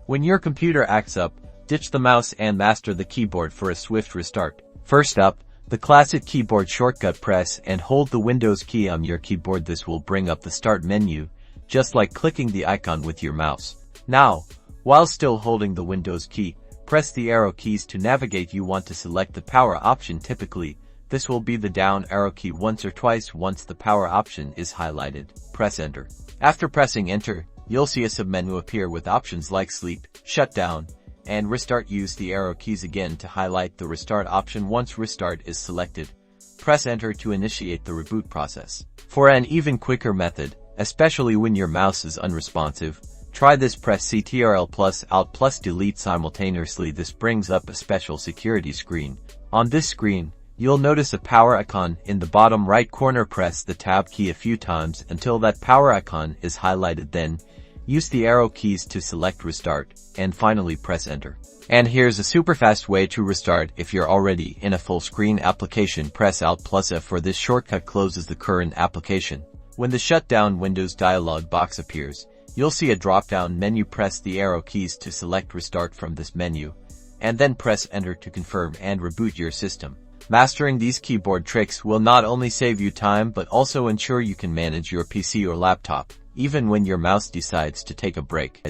When your computer acts up, ditch the mouse and master the keyboard for a swift restart. First up, the classic keyboard shortcut: press and hold the Windows key on your keyboard. This will bring up the start menu, just like clicking the icon with your mouse. Now, while still holding the Windows key, press the arrow keys to navigate. You want to select the power option. Typically, this will be the down arrow key once or twice. Once the power option is highlighted, press enter. After pressing enter, you'll see a submenu appear with options like sleep, shutdown, and restart. Use the arrow keys again to highlight the restart option. Once restart is selected, press enter to initiate the reboot process. For an even quicker method, especially when your mouse is unresponsive, try this: press Ctrl plus Alt plus Delete simultaneously. This brings up a special security screen. On this screen, you'll notice a power icon in the bottom right corner. Press the Tab key a few times until that power icon is highlighted. Then, use the arrow keys to select restart, and finally press enter. And here's a super fast way to restart. If you're already in a full screen application, press Alt plus F for this shortcut closes the current application. When the shutdown Windows dialog box appears, you'll see a drop-down menu. Press the arrow keys to select restart from this menu, and then press enter to confirm and reboot your system. Mastering these keyboard tricks will not only save you time but also ensure you can manage your PC or laptop, even when your mouse decides to take a break.